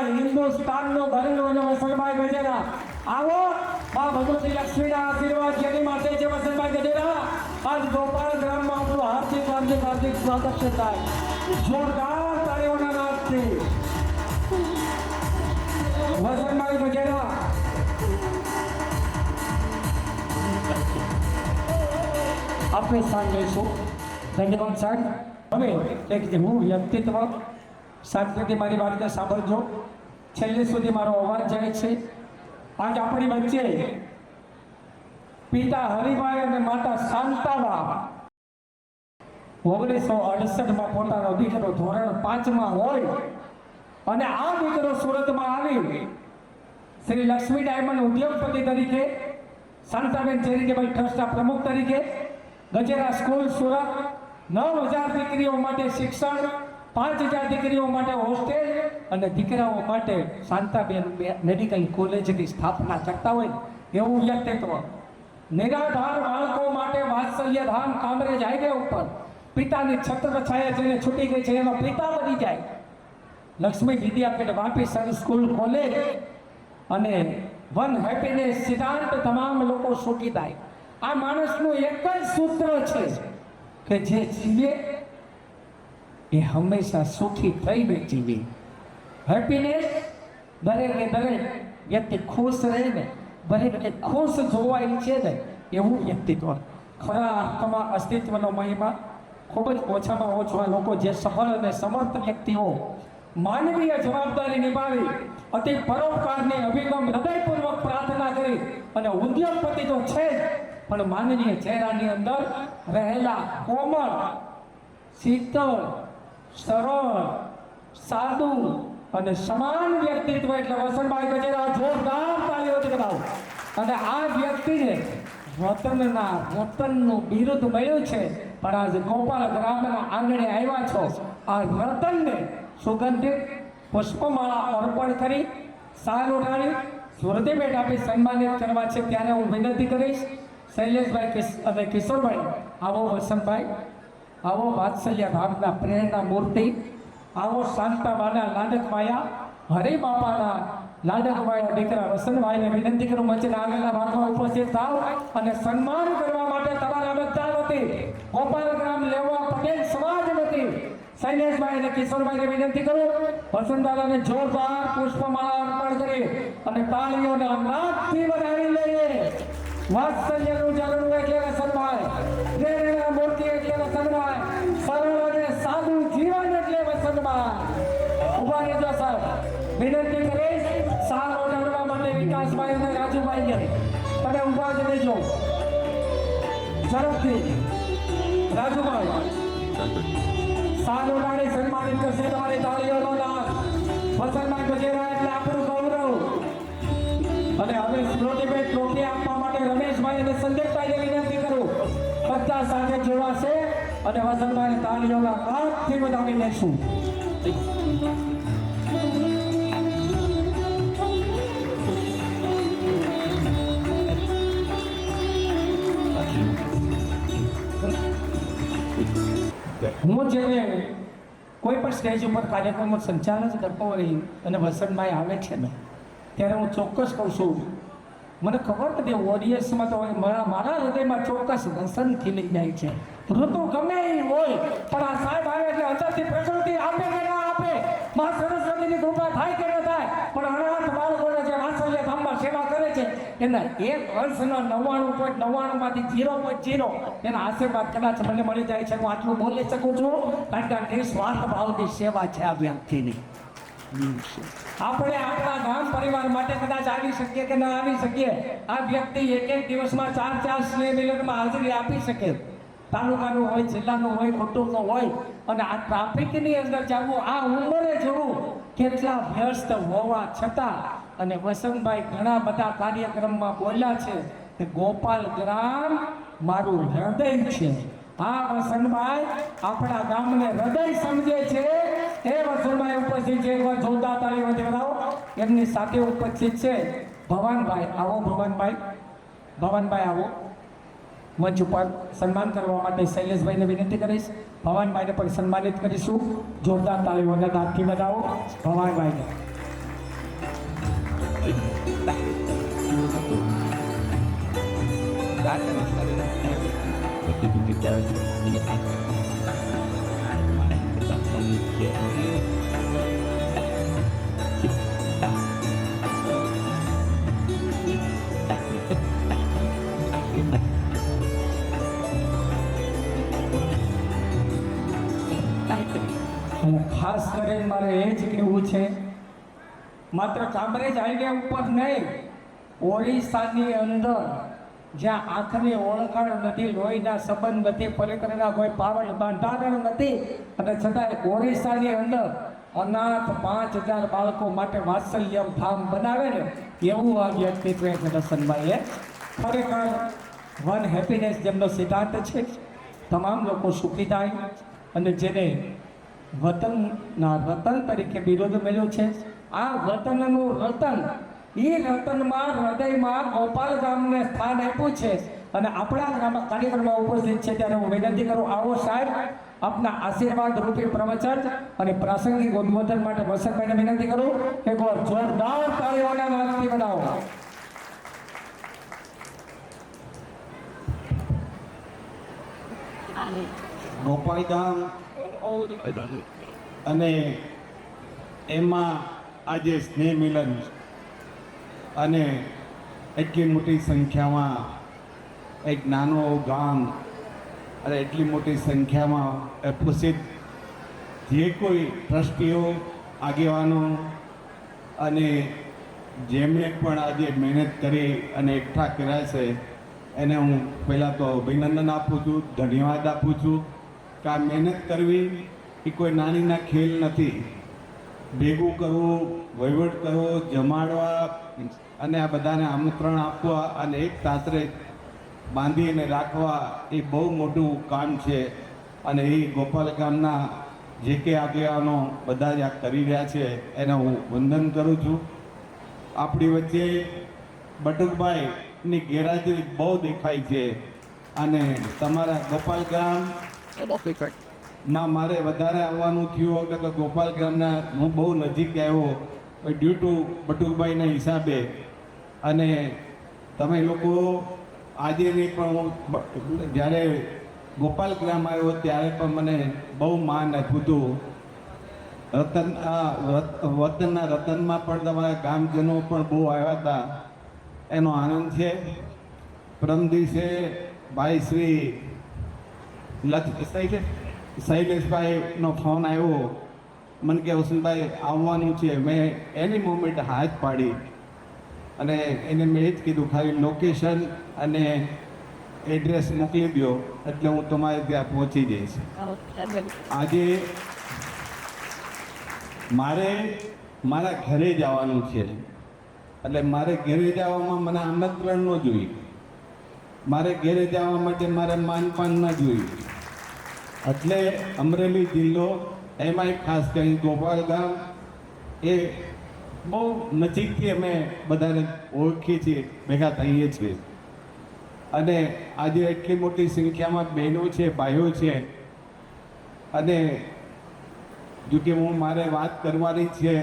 હિન્દુસ્તાનનો ઘરેલું અને વસંતભાઈ ગજેરા આવો મા ભગવતી લક્ષ્મીના આશીર્વાદ જેની માટે છે વસંતભાઈ ગજેરા આજ ગોપાલ ગ્રામમાં આપણું હાર્દિક હાર્દિક હાર્દિક સ્વાગત છે સાહેબ જોરદાર તાળીઓના નાદથી વસંતભાઈ ગજેરા આપણે સાંજ લઈશું ધન્યવાદ સાહેબ હવે એક હું વ્યક્તિત્વ સાત સુધી મારી વાર્તા સાંભળજો છેલ્લે સુધી મારો અવાજ જાય છે આજ આપણી વચ્ચે પિતા હરિભાઈ અને માતા શાંતાબા 1968માં પોતાનો દીકરો ધોરણ 5માં હોય અને આ દીકરો સુરતમાં આવી શ્રી લક્ષ્મી ડાયમંડ ઉદ્યોગપતિ તરીકે શાંતાબેન ચેરિટેબલ ટ્રસ્ટના પ્રમુખ તરીકે ગજેરા સ્કૂલ સુરત 9000 દીકરીઓ માટે શિક્ષણ 5000 દીકરીઓ માટે હોસ્ટેલ અને દીકરાઓ માટે શાંતાબેન મેડિકલ કોલેજની સ્થાપના કરતા હોય એવું વ્યક્તિત્વ નિરાધાર બાળકો માટે વાત્સલ્ય ધામ કામરેજ હાઈવે ઉપર પિતાની છત્ર છાયા જેને છૂટી ગઈ છે એનો પિતા બની જાય લક્ષ્મી વિદ્યાપીઠ વાપી સર સ્કૂલ કોલેજ અને વન હેપીનેસ સિદ્ધાંત તમામ લોકો સુખી થાય આ માણસનું એક જ સૂત્ર છે કે જે જીવે એ હંમેશા સુખી થઈને જીવે હેપીનેસ દરેકે દરેક વ્યક્તિ ખુશ રહે ને દરેકે ખુશ જોવા ઈચ્છે ને એવું વ્યક્તિત્વ ખરા અર્થમાં અસ્તિત્વનો મહિમા ખૂબ જ ઓછામાં ઓછા લોકો જે સફળ અને સમર્થ વ્યક્તિઓ માનવીય જવાબદારી નિભાવી અતિ પરોપકારની અભિગમ હૃદયપૂર્વક પ્રાર્થના કરી અને ઉદ્યોગપતિ તો છે પણ માનવીય ચહેરાની અંદર રહેલા કોમળ શીતળ સરળ સાદું અને સમાન વ્યક્તિત્વ એટલે વસંતભાઈ ગજેરા જોરદાર તાળીઓથી બનાવો અને આ વ્યક્તિને રતનનું બિરુદ મળ્યું છે પણ આજે ગોપાલ ગ્રામના આંગણે આવ્યા છો આ રતનને સુગંધિત પુષ્પમાળા અર્પણ કરી સાલ ઉડાડી સુરતીભેટ આપી સન્માનિત કરવા છે ત્યારે હું વિનંતી કરીશ શૈલેષભાઈ અને કિશોરભાઈ આવો વસંતભાઈ આવો વાત્સલ્ય ભાવના પ્રેરણા મૂર્તિ આવો શાંતાબાના લાડકવાયા હરિબાપાના લાડકવાયા દીકરા વસંતભાઈને વિનંતી કરું મંચના આગળના ભાગમાં ઉપસ્થિત થાવ અને સન્માન કરવા માટે તમારા બધા વતી ગોપાલ ગ્રામ લેવા પટેલ સમાજ વતી શૈલેષભાઈ અને કિશોરભાઈને વિનંતી કરું વસંતદાદાને જોરદાર પુષ્પમાળા અર્પણ કરી અને તાળીઓના નાદથી વધાવી લઈએ વાત્સલ્યનું ઝરણું એટલે વસંતભાઈ પ્રેરણા મૂર્તિ એટલે વસંતભાઈ સરળ અને સાદું જીવન એટલે વસંતભાઈ ઉભા રહેજો સર વિનંતી કરીશ સાર ઓઢાડવા માટે વિકાસભાઈ અને રાજુભાઈ તમે ઉભા જ રહેજો ઝડપથી રાજુભાઈ સાર ઓઢાડી સન્માનિત કરશે તમારી તાળીઓનો નાદ વસંતભાઈ ગજેરા એટલે આપણું ગૌરવ અને હવે સ્મૃતિભાઈ ટ્રોફી આપવા માટે રમેશભાઈ અને સંદીપભાઈને વિનંતી કરું બધા સાથે જોડાશે અને વસંતભાઈ તાળીઓના નાદથી વધાવી લેશું હું જેને કોઈ પણ સ્ટેજ ઉપર કાર્યક્રમનું સંચાલન કરતો હોય અને વસંતભાઈ આવે છે ને ત્યારે હું ચોક્કસ કહું છું મને ખબર નથી ઓડિયન્સમાં તો મારા હૃદયમાં ચોક્કસ વસંત ખીલી જાય છે ઋતુ ગમે એ હોય પણ આ સાહેબ આવે એટલે અંદરથી પ્રકૃતિ આપે કે ના આપે મા સરસ્વતીની કૃપા થાય કે ન થાય પણ અનાથ બાળકોને જે વાત્સલ્ય ધામમાં સેવા કરે છે એના એક અંશના 99.99માંથી 0.0 એના આશીર્વાદ કદાચ મને મળી જાય છે હું આટલું બોલી શકું છું કારણ કે નિસ્વાર્થ ભાવની સેવા છે આ વ્યક્તિની આપણે આપણા ગામ પરિવાર માટે કદાચ આવી શકીએ કે ના આવી શકીએ આ વ્યક્તિ એક દિવસમાં 4 સ્નેહ મિલનમાં હાજરી આપી શકે તાલુકાનું હોય જિલ્લાનું હોય કુટુંબનું હોય અને આ ટ્રાફિકની અંદર જવું આ ઉંમરે જવું કેટલા વ્યસ્ત હોવા છતાં અને વસંતભાઈ ઘણા બધા કાર્યક્રમમાં બોલ્યા છે કે ગોપાલ ગ્રામ મારું હૃદય છે આ વસંતભાઈ આપણા ગામને હૃદય સમજે છે એ વસંતભાઈ ઉપસ્થિત છે એકવાર જોરદાર તાળીઓથી વધાવો એમની સાથે ઉપસ્થિત છે ભવાનભાઈ આવો ભવાનભાઈ આવો મંચ ઉપર સન્માન કરવા માટે શૈલેષભાઈને વિનંતી કરીશ ભવાનભાઈને પણ સન્માનિત કરીશું જોરદાર તાળીઓના નાદથી વધાવો ભવાનભાઈને અને ખાસ કરીને મારે એ જ કહેવું છે, માત્ર કામરેજ હાઈવે ઉપર નહીં, ઓરિસ્સાની અંદર જ્યાં આંખની ઓળખાણ નથી, લોહીના સંબંધ નથી, પરિક્રમા કોઈ પાવન બંધારણ નથી, અને છતાંય ઓરિસ્સાની અંદર અનાથ 5000 બાળકો માટે વાત્સલ્ય ધામ બનાવે ને એવું આ વ્યક્તિત્વ છે દર્શનભાઈએ. ખરેખર વન હેપીનેસ જેમનો સિદ્ધાંત છે, તમામ લોકો સુખી થાય. અને જેને વતનના રતન તરીકે બિરુદ મળ્યું છે, આ વતનનું રતન, એ રતનમાં હૃદયમાં ગોપાલ ગામને સ્થાન આપ્યું છે. અને આપણા કાર્યક્રમમાં ઉપસ્થિત છે ત્યારે હું વિનંતી કરું, આવો સાહેબ આપના આશીર્વાદ રૂપી પ્રવચન અને પ્રાસંગિક ઉદ્બોધન માટે વસંતભાઈને વિનંતી કરું કે જોરદાર તાળીઓના નાદથી બનાવો. ગોપાલ ગામ અને એમાં આજે સ્નેહ મિલન અને એટલી મોટી સંખ્યામાં એક નાનો ગામ અને એટલી મોટી સંખ્યામાં ઉપસ્થિત જે કોઈ ટ્રસ્ટીઓ, આગેવાનો અને જેમણે પણ આજે મહેનત કરી અને એકઠા કર્યા છે એને હું પહેલાં તો અભિનંદન આપું છું, ધન્યવાદ આપું છું કે આ મહેનત કરવી એ કોઈ નાનીના ખેલ નથી. ભેગું કરવું, વહીવટ કરવો, જમાડવા અને આ બધાને આમંત્રણ આપવા અને એક તાતરે બાંધીને રાખવા એ બહુ મોટું કામ છે. અને એ ગોપાલ ગામના જે કે આગેવાનો બધા જ આ કરી રહ્યા છે એને હું વંદન કરું છું. આપણી વચ્ચે બટુકભાઈની ગેરહાજરી બહુ દેખાય છે અને તમારા ગોપાલ ગામમાં મારે વધારે આવવાનું થયું કે ગોપાલ ગામના હું બહુ નજીક આવ્યો ડ્યુ ટુ બટુકભાઈના હિસાબે. અને તમે લોકો આજે નહીં પણ હું જ્યારે ગોપાલ ગ્રામ આવ્યો ત્યારે પણ મને બહુ માન આપ્યું હતું. વતનના રતનમાં પણ તમારા ગામજનો પણ બહુ આવ્યા હતા, એનો આનંદ છે. પરમ દિવસે ભાઈ શ્રી શૈલેષભાઈનો ફોન આવ્યો, મને કે વસંતભાઈ આવવાનું છે. મેં એની મોમેન્ટ હાથ પાડી અને એને મેં એ જ કીધું ખાલી લોકેશન અને એડ્રેસ મોકલી દો એટલે હું તમારે ત્યાં પહોંચી જઈશ. આજે મારે મારા ઘરે જવાનું છે એટલે મારે ઘરે જવામાં મને આમંત્રણ ન જોઈએ, મારે ઘરે જવા માટે મારે માનપાન ન જોઈએ. એટલે અમરેલી જિલ્લો એમાંય ખાસ કરી ગોપાલ ગામ એ બહુ નજીકથી અમે બધાને ઓળખીએ છીએ, ભેગા થઈએ છીએ. અને આજે એટલી મોટી સંખ્યામાં બહેનો છે, ભાઈઓ છે. અને જો કે હું મારે વાત કરવાની છે,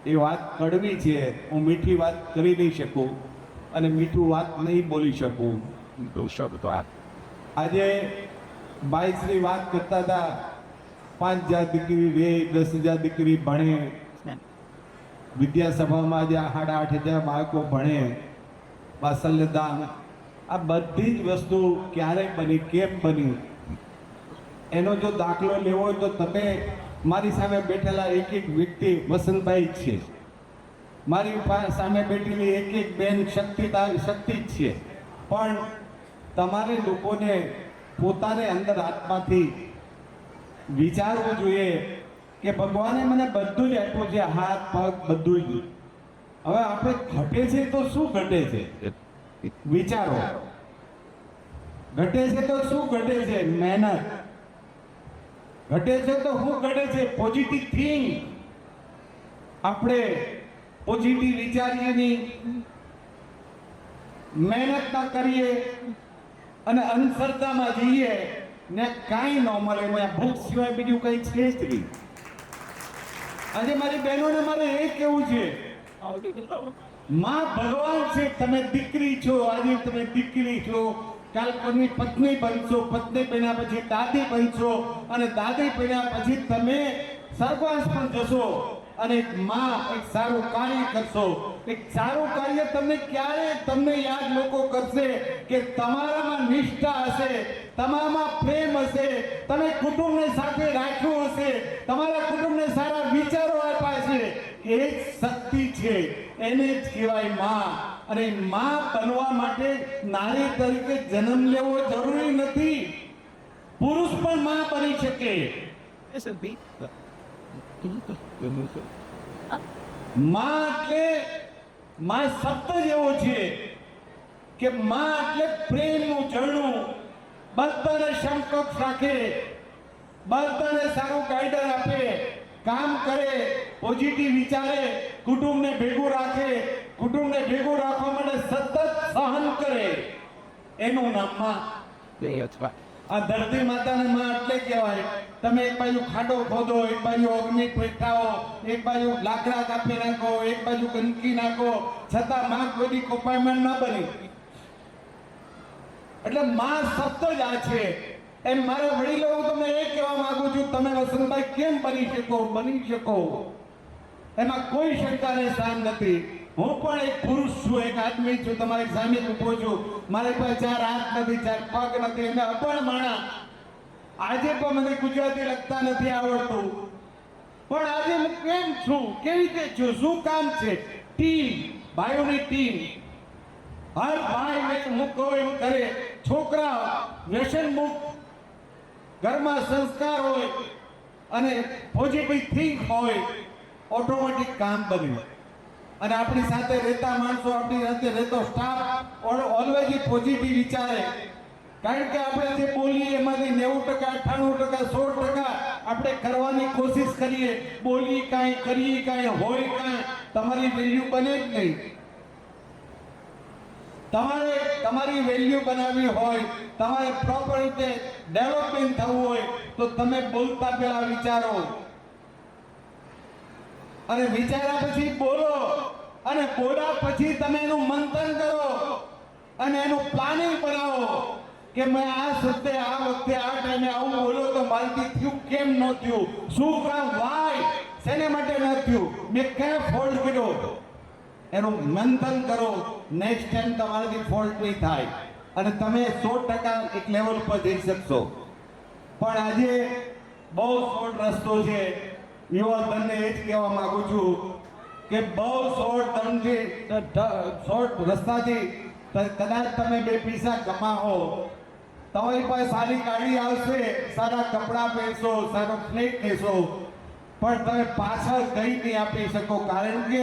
એ વાત કડવી છે, હું મીઠી વાત કરી નહીં શકું અને મીઠું વાત નહીં બોલી શકું. આજે ભાઈશ્રી વાત કરતા હતા 5000 દીકરી રે, 10,000 દીકરી ભણે, વિદ્યાસભામાં આજે 8,500 બાળકો ભણે, વાત્સલ્યદાન, આ બધી જ વસ્તુ ક્યારે બની, કેમ બની, એનો જો દાખલો લેવો હોય તો તમે મારી સામે બેઠેલા એક એક વ્યક્તિ વસંતભાઈ જ છે, મારી સામે બેઠેલી એક એક બેન શક્તિ જ છે. પણ તમારે લોકોને પોતાને અંદર આત્માથી વિચારવું જોઈએ કે ભગવાને મને બધું જ આપ્યું છે, હાથ પગ બધું જ. હવે આપણે ઘટે છે તો શું ઘટે છે વિચારો, ઘટે છે તો શું ઘટે છે? મહેનત. ઘટે છે તો શું ઘટે છે? Positive think. આપણે પોઝિટિવ વિચારીએ નહીં, મહેનત ના કરીએ અને અંધશ્રદ્ધામાં જઈએ ને કાંઈ ન મળે. ભૂખ સિવાય બીજું કંઈ છે જ નહીં. આજે મારી બહેનોને મારે એ કહેવું છે, માં ભગવાન છે, તમે દીકરી છો, આજે તમે દીકરી છો, કાલ કોઈની પત્ની બનશો, પત્ની બન્યા પછી દાદી બનશો, અને દાદી બન્યા પછી તમે સરપંચ પણ જશો, અને એક માં એક સારું કાર્ય કરશો. એક સારું કાર્ય તમને ક્યારે તમને યાદ લોકો કરશે કે તમારામાં નિષ્ઠા હશે, તમારામાં પ્રેમ હશે, તમે કુટુંબને સાથે રાખ્યું હશે, તમારા કુટુંબને સારા વિચારો આપ્યા છે. એ જ શક્તિ છે, એને જ કહેવાય માં. અને માં બનવા માટે નારી તરીકે જન્મ લેવો જરૂરી નથી, પુરુષ પણ માં બની શકે. માં એટલે માં શબ્દ જ એવો છે કે માં એટલે પ્રેમનું ઝરણું, બધાને સમકક્ષ રાખે, બધાને સારું ગાઈડર આપે, કામ કરે, પોઝિટિવ વિચારે, કુટુંબને ભેગું રાખે, કુટુંબને ભેગું રાખવા માટે સતત સહન કરે, એનું નામ માં. આ ધરતી માતાને માં એટલે કહેવાય. તમે એક બાજુ ખાડો ખોદો, એક બાજુ અગ્નિ પેટાવો, એક બાજુ લાકડા કાપી નાખો, એક બાજુ ગંદકી નાખો, છતાં માં કોઈ કોપાયમાન ન બની. એટલે માં શબ્દ જ આ છે. એમ મારા વડીલો હું તમને એ કહેવા માંગુ છું, તમે વસંતભાઈ કેમ બની શકો, એમાં કોઈ શંકાને સ્થાન નથી. હું પણ એક પુરુષ છું, એક આદમી છું, તમારી સામે ઊભો છું. મારી પાસે 4 હાથ નથી, 4 પગ નથી, અને અપણ માણા. આજે પણ મને ગુજરાતી લખતા નથી આવડતું, પણ આજે હું કેમ છું, કેવી રીતે છું, શું કામ છે? Team, ભાઈઓની team. હર ભાઈ હું કહું એમ કરે. છોકરા વ્યસન મુક્ત, ઘરમાં સંસ્કાર હોય અને પોઝિટિવ થિંક હોય, ઓટોમેટિક કામ બને. અને આપણી સાથે રહેતા માણસો, આપણી સાથે રહેતો સ્ટાફ ઓલવેઝ પોઝિટિવ વિચારે. કારણ કે આપણે જે બોલીએ એમાંથી 90%, 98%, 100% આપણે કરવાની કોશિશ કરીએ. બોલી કાંઈ, કરીએ કાંઈ, હોય કાંઈ, તમારી વેલ્યુ બને જ નહીં. તમારે તમારી વેલ્યુ બનાવવી હોય, તમારે પ્રોપર રીતે ડેવલપમેન્ટ થવું હોય, તો તમે બોલતા પહેલા વિચારો, અને વિચાર્યા પછી બોલો, અને બોલ્યા પછી તમે એનું મંથન કરો, અને એનું પ્લાનિંગ બનાવો કે મેં આ શબ્દે આ વખતે આ ટાઈમે આવું બોલ્યો તો મારાથી થયું, કેમ ન થયું, શું કામ, વાય, શેને માટે ન થયું, મેં ક્યાં ફોલ્ટ કર્યો, એનું મંથન કરો. નેક્સ્ટ ટાઈમ તમારાથી ફોલ્ટ નહીં થાય, અને તમે 100% એક લેવલ પર જઈ શકશો. પણ આજે બહુ શોર્ટ રસ્તો છે. યુવા ધનને એ જ કહેવા માંગુ છું કે બહુ શોર્ટ રસ્તાથી કદાચ તમે 2 પૈસા કમાઓ, તમારી પાસે સારી ગાડી આવશે, સારા કપડાં પહેરશો, સારો ફ્લેટ લેશો, પણ તમે પાછળ કંઈ નહીં આપી શકો. કારણ કે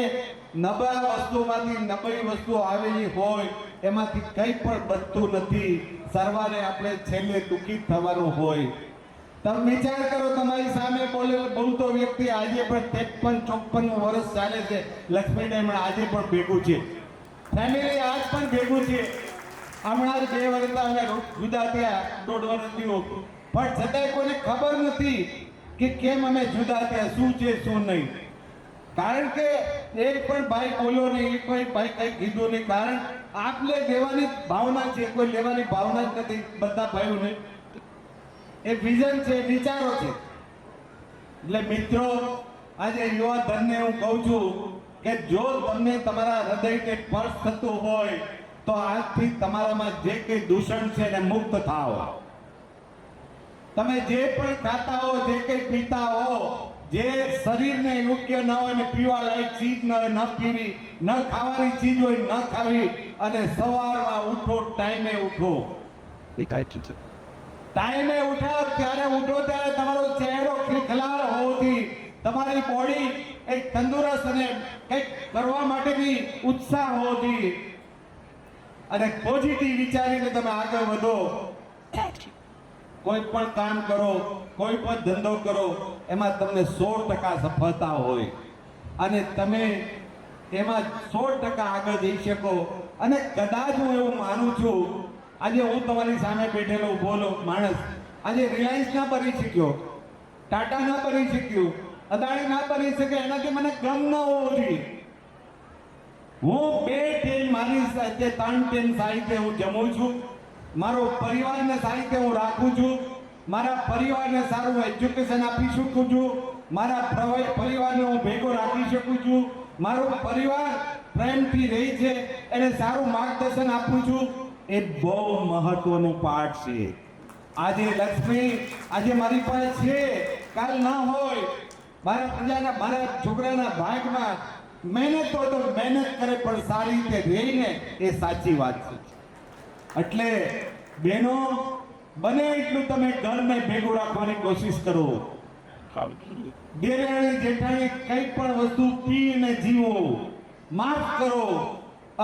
નબળા વસ્તુમાંથી નબળી વસ્તુ આવેલી હોય, એમાંથી કંઈ પણ બચતું નથી. સર્વાને આપણે છેલ્લે દુઃખી થવાનું હોય. તમે વિચાર કરો, તમારી સામે બોલતો વ્યક્તિ આજે પણ 53-54 વર્ષ ચાલે છે. લક્ષ્મી ડાયમંડ આજે પણ ભેગું છે, ફેમિલી આજ પણ ભેગું છે. હમણાં જ 2 વર્ષ અમે જુદા થયા, 1.5 વર્ષ થયું, પણ છતાંય કોઈને ખબર નથી કે કેમ અમે જુદા થયા, શું છે શું નહીં. કારણ કે એક પણ ભાઈ બોલ્યો નહીં, એક પણ ભાઈ કંઈ કીધું નહીં. કારણ આપને દેવાની ભાવના છે, કોઈ લેવાની ભાવના જ નથી બધા ભાઈઓને. એ વિઝન છે, વિચારો છે. એટલે મિત્રો, આજે યુવા ધનને હું કહું છું કે જો તમને તમારા હૃદયને સ્પર્શ થતું હોય તો આજથી તમારામાં જે કંઈ દૂષણ છે એને મુક્ત થાઓ. તમે જે પણ ખાતા હો, જે કંઈ પીતા હો, જે શરીરને યોગ્ય ન હોય ને પીવા લાયક ચીજ ન હોય, ન પીવી, ન ખાવાની ચીજ હોય ન ખાવી, અને સવારમાં ઉઠો, ટાઈમે ઉઠો. ટાઈમે ઉઠો, ત્યારે ઉઠો ત્યારે તમારો ચહેરો ખિલખિલાર હોવાથી, તમારી બોડી એક તંદુરસ્ત અને કંઈક કરવા માટેની ઉત્સાહ હોવાથી, અને પોઝિટિવ વિચારીને તમે આગળ વધો. કોઈ પણ કામ કરો, કોઈ પણ ધંધો કરો, એમાં તમને 100% સફળતા હોય, અને તમે એમાં 100% આગળ જઈ શકો. અને કદાચ હું એવું માનું છું, આજે હું તમારી સામે બેઠેલો બોલો માણસ આજે રિલાયન્સ ના બની શક્યો, ટાટા ના બની શક્યું, અદાણી ના બની શકે, એનાથી મને ગમ ન હોવો જોઈએ. હું 2 ટાઈમ મારી સાથે 3 ટાઈમ સાહિત્ય હું જમું છું, મારો પરિવારને સારી રીતે હું રાખું છું, મારા પરિવારને સારું એજ્યુકેશન આપી શકું છું, મારા પરિવારને હું ભેગો રાખી શકું છું, મારો પરિવાર પ્રેમથી રહી છે એને સારું માર્ગદર્શન આપું છું. એ બહુ મહત્વનું પાઠ છે. આજે લક્ષ્મી આજે મારી પાસે છે, કાલ ના હોય. મારા છોકરાના ભાગમાં મહેનત હોય તો મહેનત કરે પણ સારી રીતે રહીને એ સાચી વાત છે. એટલે બહેનો, બને એટલું તમે ઘરને ભેગું રાખવાની કોશિશ કરો. દેરાણી જેઠાણી કંઈ પણ વસ્તુ પીને જીવો, માફ કરો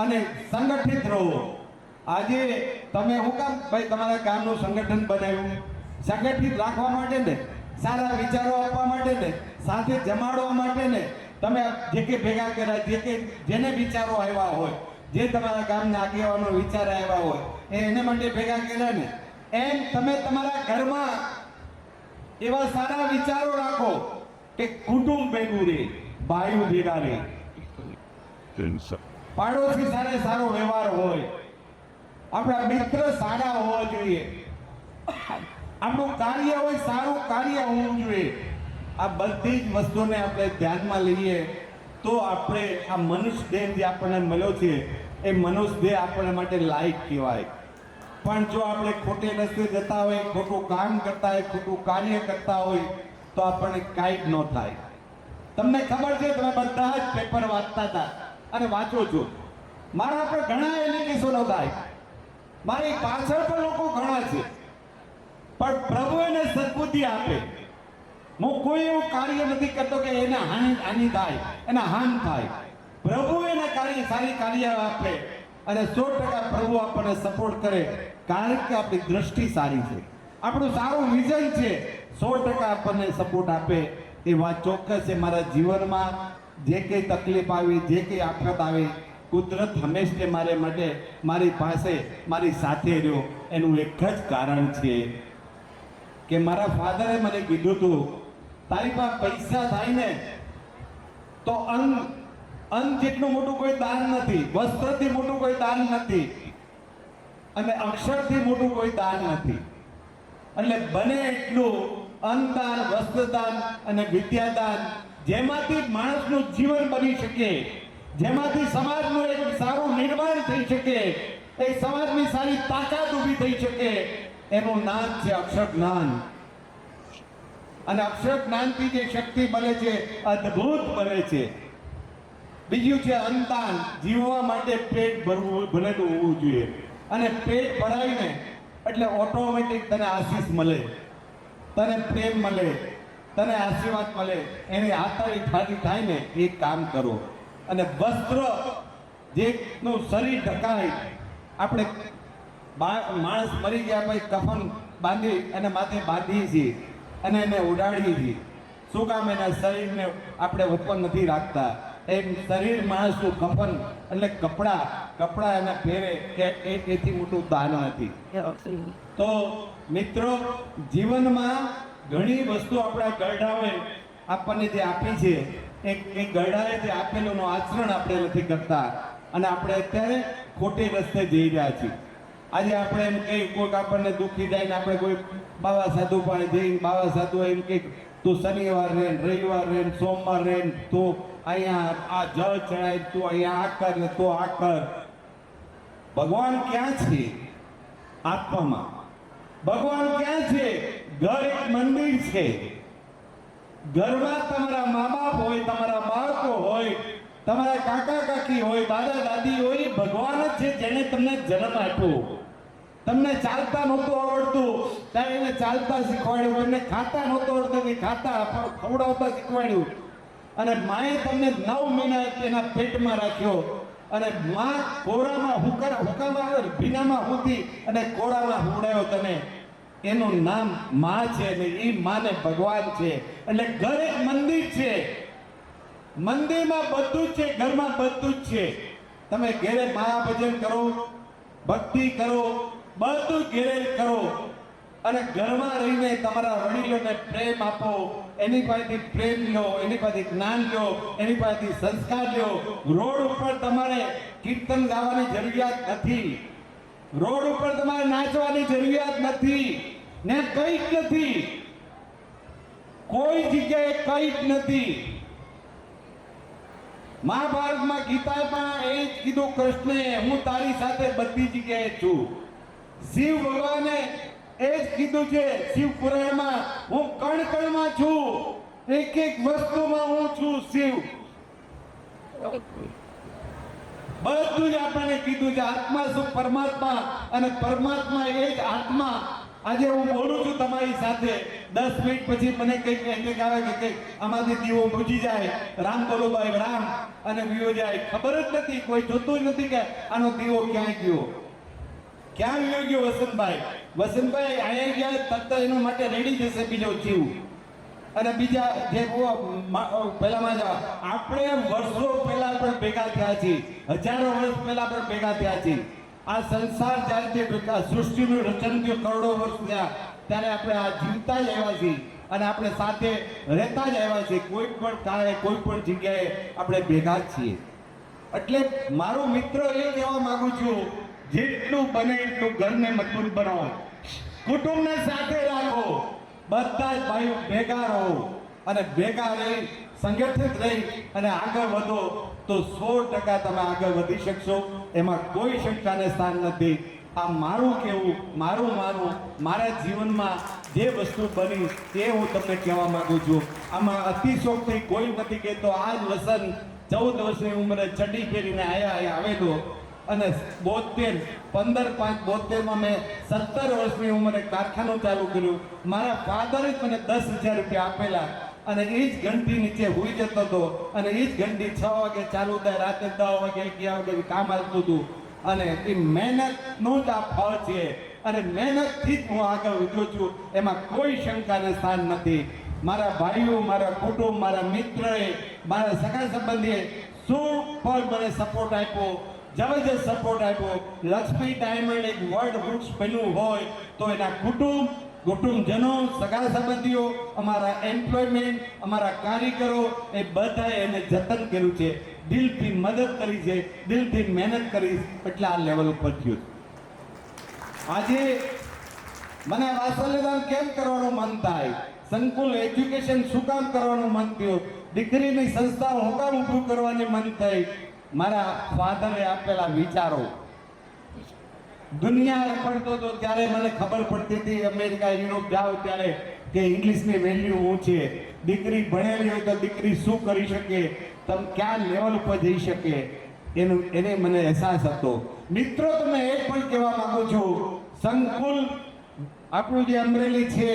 અને સંગઠિત રહો. આજે તમે હું કામ ભાઈ તમારા ગામનું સંગઠન બનાવ્યું? સંગઠિત રાખવા માટે ને, સારા વિચારો આપવા માટે ને, સાથે જમાડવા માટે ને. તમે જે કે ભેગા કર્યા, જેને વિચારો આવ્યા હોય, જે તમારા ગામના આગેવાનો વિચાર આવ્યા હોય એને માટે ભેગા કર્યા ને. એમ તમે તમારા ઘરમાં એવા સારા વિચારો રાખો કે કુટુંબ ભેગું રહે, ભાઈઓ ભેગા રહે, પાડોશી સાથે સારો વ્યવહાર હોય, આપણા મિત્ર સારા હોવા જોઈએ, આપણું કાર્ય હોય સારું કાર્ય હોવું જોઈએ. આ બધી જ વસ્તુને આપણે ધ્યાનમાં લઈએ તો આપણે આ મનુષ્ય દેહ જે આપણને મળ્યો છે એ મનુષ્ય દેહ આપણા માટે લાયક કહેવાય. પણ જો આપણે ખોટે રસ્તે જતા હોય, ખોટું કામ કરતા હોય, ખોટું કાર્ય કરતા હોય તો આપણને કાંઈ જ ન થાય. તમને ખબર છે, તમે બધા જ પેપર વાંચતા હતા અને વાંચો છો. મારા પર ઘણા એલિગેશનો થાય, મારી પાછળ પણ લોકો ઘણા છે, પણ પ્રભુ એને સદબુદ્ધિ આપે. હું કોઈ એવું કાર્ય નથી કરતો કે એને હાનિ થાય, એને હાન થાય. પ્રભુ એને સારી કાર્ય આપે અને 100% પ્રભુ આપણને સપોર્ટ કરે, કારણ કે આપણી દ્રષ્ટિ સારી છે, આપણું સારું વિઝન છે. 100% આપણને સપોર્ટ આપે. એ વાત ચોક્કસ છે. મારા જીવનમાં જે કંઈ તકલીફ આવી, જે કંઈ આફત આવી, કુદરત હંમેશા મારે માટે મારી પાસે મારી સાથે રહ્યો. એનું એક જ કારણ છે કે મારા ફાધરે મને કીધું હતું, તારી પાસે પૈસા થાય ને તો અન્ન જેટલું મોટું કોઈ દાન નથી, વસ્ત્રથી મોટું કોઈ દાન નથી, અને અક્ષરથી મોટું કોઈ દાન નથી. એટલે બને એટલું અન્નદાન, વસ્ત્રદાન અને વિદ્યાદાન, જેમાંથી માણસનું જીવન બની શકે, જેમાંથી સમાજનું એક સારું નિર્માણ થઈ શકે, એ સમાજની સારી તાકાત ઊભી થઈ શકે, એનું નામ છે અક્ષર જ્ઞાન. અને અક્ષર જ્ઞાનથી જે શક્તિ બને છે અદ્ભુત બને છે. બીજું છે અન્નદાન. જીવવા માટે પેટ ભરેલું હોવું જોઈએ, અને પેટ ભરાઈને એટલે ઓટોમેટિક તને આશીષ મળે, તને પ્રેમ મળે, તને આશીર્વાદ મળે. એની હાથાળી ખાલી થાય ને એ કામ કરો. અને વસ્ત્ર જેનું શરીર ઢકાય, આપણે માણસ મરી ગયા પછી કફન બાંધી અને માથે બાંધીએ છીએ અને એને ઉડાડીએ છીએ. શું કામ? એના શરીરને આપણે ઉત્પન્ન નથી રાખતા. એમ શરીર માણસનું કફન એટલે કપડા એને પહેરે કે એથી મોટું દાન નથી. તો મિત્રો, જીવનમાં ઘણી વસ્તુ આપણા ગરડાઓએ આપણને જે આપી છે, એ ગરડાએ જે આપેલુંનું આચરણ આપણે નથી કરતા અને આપણે અત્યારે ખોટે રસ્તે જઈ રહ્યા છીએ. આજે આપણે એમ કહીએ, કોઈક આપણને દુઃખી જાય ને આપણે કોઈ બાબા સાધુ પાસે જઈને બાબા સાધુ એમ કે તું શનિવાર રહે, રવિવાર રહે, સોમવાર રહે, તું અહીંયા આ જળ ચડાય, તું અહીંયા આ કર ને તું આ કર. ભગવાન ક્યાં છે? આત્મામાં. ભગવાન ક્યાં છે? ઘર એક મંદિર છે. ઘરમાં તમારા મા બાપ હોય, તમારા બાળકો હોય, તમારા કાકા કાકી હોય, દાદા દાદી હોય, ભગવાન જ છે જેને તમને જન્મ આપ્યો. તમને ચાલતા નહોતું આવડતું ત્યારે એને ચાલતા શીખવાડ્યું, તમને ખાતા નહોતું આવડતું કે ખાતા ખવડાવતા શીખવાડ્યું, અને માએ તમને 9 મહિના તેના પેટમાં રાખ્યો, અને માં કોરામાં હુકામાં ભીનામાં હુતી અને કોળામાં હુવડાયો તને. એનું નામ માં છે અને એ માને ભગવાન છે. એટલે ઘર એક મંદિર છે. મંદિરમાં બધું જ છે, ઘરમાં બધું જ છે. તમે ઘેરે માયા ભજન કરો, ભક્તિ કરો, બધું ઘેરે કરો, અને ઘરમાં રહીને તમારા વડીલોને પ્રેમ આપો. એની પાસેથી પ્રેમ લો, એની પાસેથી જ્ઞાન લો, એની પાસેથી સંસ્કાર લો. રોડ ઉપર તમારે કીર્તન ગાવાની જરૂરિયાત નથી. રોડ ઉપર તમારે નાચવાની જરૂરિયાત નથી ને કંઈ જ નથી, કોઈ જગ્યાએ કંઈ જ નથી. મહાભારતમાં ગીતામાં એ જ કીધું કૃષ્ણે, હું તારી સાથે બધી જગ્યાએ છું. શિવ ભગવાને એ જ કીધું છે શિવ પુરાણમાં, હું કણ કણમાં છું, એક એક વસ્તુમાં હું છું શિવ. બધું જ આપણને કીધું છે. આત્મા શું પરમાત્મા, અને પરમાત્મા એ જ આત્મા. આજે હું બોલું છું તમારી સાથે, 10 મિનિટ પછી મને કંઈક એન્ટ્રી આવે કે કંઈક આમાંથી દીવો બુજી જાય, રામ બોલો ભાઈ રામ, અને વિયો જાય. ખબર જ નથી, કોઈ જોતું જ નથી કે આનો દીવો ક્યાં ગયો, ક્યાં વિયો ગયો. વસંતભાઈ અહીંયા ગયા તરત એના માટે રેડી જશે બીજો જીવ. અને બીજા જે પહેલામાં જ આપણે વર્ષો પહેલા પણ ભેગા થયા છીએ, હજારો વર્ષ પહેલા પણ ભેગા થયા છીએ. આ સંસાર જ્યારે સૃષ્ટિનું રચન થયું કરોડો વર્ષ થયા, ત્યારે આપણે આ જીવતા જ આવ્યા છીએ અને આપણે સાથે રહેતા જ આવ્યા છીએ. કોઈ પણ કાળે કોઈ પણ જગ્યાએ આપણે ભેગા જ છીએ. એટલે મારો મિત્ર એ કહેવા માંગુ છું, જેટલું બને એટલું ઘરને મજબૂત બનાવો, કુટુંબને સાથે રાખો, બધા જ ભાઈઓ ભેગા રહો અને ભેગા રહી સંગઠિત રહી અને આગળ વધો તો 100% તમે આગળ વધી શકશો. એમાં કોઈ શંકાને સ્થાન નથી. આ મારું કહેવું, મારું માનવું, મારા જીવનમાં જે વસ્તુ બની તે હું તમને કહેવા માંગુ છું. આમાં અતિશોક્તિ કોઈ નથી કહેતો. આ જ વસંત 14 વર્ષની ઉંમરે ચડ્ડી પહેરીને અહીંયા આવેલો અને 15/5/72 મેં 17 વર્ષની ઉંમરે કારખાનું ચાલુ કર્યું. મારા ફાધરે જ મને 10,000 રૂપિયા આપેલા અને એ જ ઘંટી નીચે હોઈ જતો હતો અને એ જ ઘંટી 6 વાગે ચાલુ થાય, રાતે 10 વાગે 11 વાગે કામ આવતું હતું. અને એ મહેનતનું જ આ ફળ છે અને મહેનતથી જ હું આગળ વધ્યો છું. એમાં કોઈ શંકાને સ્થાન નથી. મારા ભાઈઓ, મારા કુટુંબ, મારા મિત્રએ, મારા સગા સંબંધીએ શું પણ મને સપોર્ટ આપ્યો, જબરજસ્ત સપોર્ટ આપ્યો. લક્ષ્મી ડાયમંડ એક વર્લ્ડ વૃક્ષ બન્યું હોય તો એના કુટુંબજનો, સગા સંબંધીઓ, અમારા એમ્પ્લોયમેન્ટ, અમારા કારીગરો એ બધાએ એને જતન કર્યું છે, દિલથી મદદ કરી છે, દિલથી મહેનત કરી, એટલે આ લેવલ ઉપર થયું. આજે મને વાત્સલ્યદાન કેમ કરવાનું મન થાય, સંકુલ એજ્યુકેશન શું કામ કરવાનું મન થયું, દીકરીની સંસ્થા હું કામ ઊભું કરવાની મન થઈ, મારા ફાધરે આપેલા વિચારો. દુનિયા રખડતો હતો ત્યારે મને ખબર પડતી હતી, અમેરિકા યુરોપ જાઓ ત્યારે, કે ઇંગ્લિશની વેલ્યુ શું છે, દીકરી ભણેલી હોય તો દીકરી શું કરી શકે, તમે ક્યાં લેવલ ઉપર જઈ શકે, એને મને અહેસાસ હતો. મિત્રો, તમે એ પણ કહેવા માંગુ છું, સંકુલ આપણું જે અમરેલી છે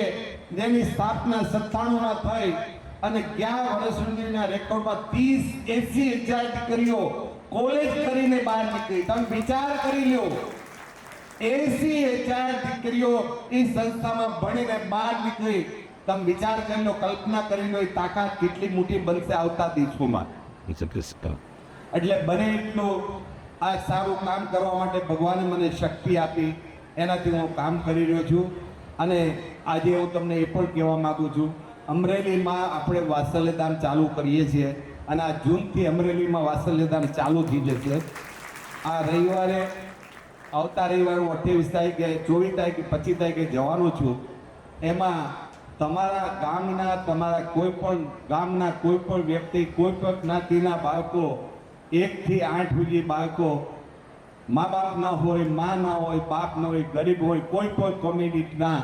જેની સ્થાપના 97માં થઈ અને 11 વર્ષ સુધીના રેકોર્ડમાં 30-80 હજાર દીકરીઓ કોલેજ કરીને બહાર નીકળી. તમે વિચાર કરી લો, 80,000 દીકરીઓ એ સંસ્થામાં ભણીને બહાર નીકળી. તમે વિચાર કરી લો, કલ્પના કરી લો, એ તાકાત કેટલી મોટી બનશે આવતા દિવસોમાં. એટલે બને એટલું આ સારું કામ કરવા માટે ભગવાને મને શક્તિ આપી, એનાથી હું કામ કરી રહ્યો છું. અને આજે હું તમને એ પણ કહેવા માગું છું, અમરેલીમાં આપણે વાત્સલ્યદાન ચાલુ કરીએ છીએ અને આ જૂનથી અમરેલીમાં વાત્સલ્યદાન ચાલુ થઈ જશે. આ રવિવારે, આવતા રવિવારે હું 28 તારીખે, 24 તારીખે, 25 તારીખે જવાનો છું. એમાં તમારા ગામના, તમારા કોઈ પણ ગામના કોઈ પણ વ્યક્તિ, કોઈ પણ જ્ઞાતિના બાળકો, 1 થી 8 સુધી બાળકો, મા બાપ ના હોય, મા ના હોય, બાપ ના હોય, ગરીબ હોય, કોઈ પણ કોમ્યુનિટીના,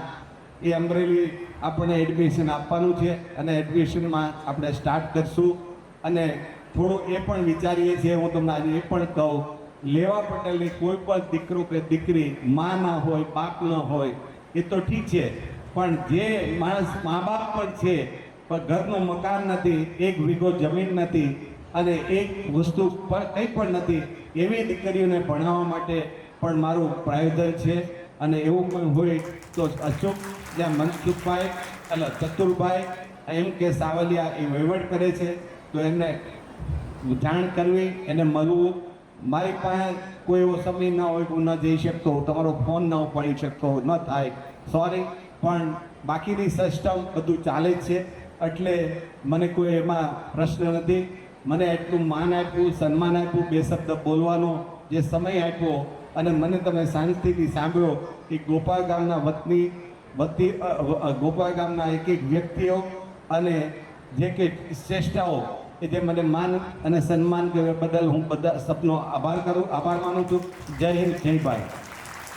એ અમરેલી આપણે એડમિશન આપવાનું છે અને એડમિશનમાં આપણે સ્ટાર્ટ કરશું. અને થોડું એ પણ વિચારીએ છીએ, હું તમને આજે એ પણ કહું, લેવા પટેલની કોઈ પણ દીકરો કે દીકરી મા ના હોય, બાપ ન હોય, એ તો ઠીક છે, પણ જે માણસ મા બાપ પણ છે પણ ઘરનું મકાન નથી, 1 વીઘો જમીન નથી અને એક વસ્તુ પણ કંઈ પણ નથી, એવી દીકરીઓને ભણાવવા માટે પણ મારું પ્રાયોજન છે. અને એવું પણ હોય તો અશોક, જ્યાં મનસુખભાઈ એટલે ચતુરભાઈ એમ કે સાવલિયા એ વહીવટ કરે છે, તો એમને જાણ કરવી, એને મળવું. મારી પાસે કોઈ એવો સમય ન હોય, હું ન જઈ શકતો, તમારો ફોન ન ઉપાડી શકતો, ન થાય, સોરી, પણ બાકીની સિસ્ટમ બધું ચાલે જ છે. એટલે મને કોઈ એમાં પ્રશ્ન નથી. મને એટલું માન આપ્યું, સન્માન આપ્યું, 2 શબ્દ બોલવાનો જે સમય આપ્યો, અને મને તમે શાંતિથી સાંભળો કે ગોપાલ ગામના ગોપાલ ગામના એક એક વ્યક્તિઓ અને જે કે શ્રેષ્ઠાઓ કે જે મને માન અને સન્માન કર્યા બદલ હું બધા સપનો આભાર માનું છું. જય હિન્દ, જય ભારત.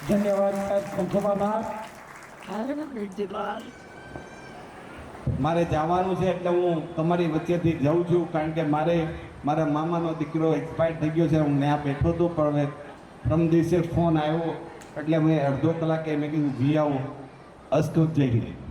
ધન્યવાદ સાહેબ, ખૂબ ખૂબ આભાર. મારે જવાનું છે એટલે હું તમારી વચ્ચેથી જાઉં છું, કારણ કે મારા મામાનો દીકરો એક્સપાયર થઈ ગયો છે. હું ત્યાં બેઠો હતો પણ હવે પ્રથમ દિવસે ફોન આવ્યો એટલે મેં અડધો કલાકે મેં કીધું જી આવો. અસ્તુ, જય હિન્દ.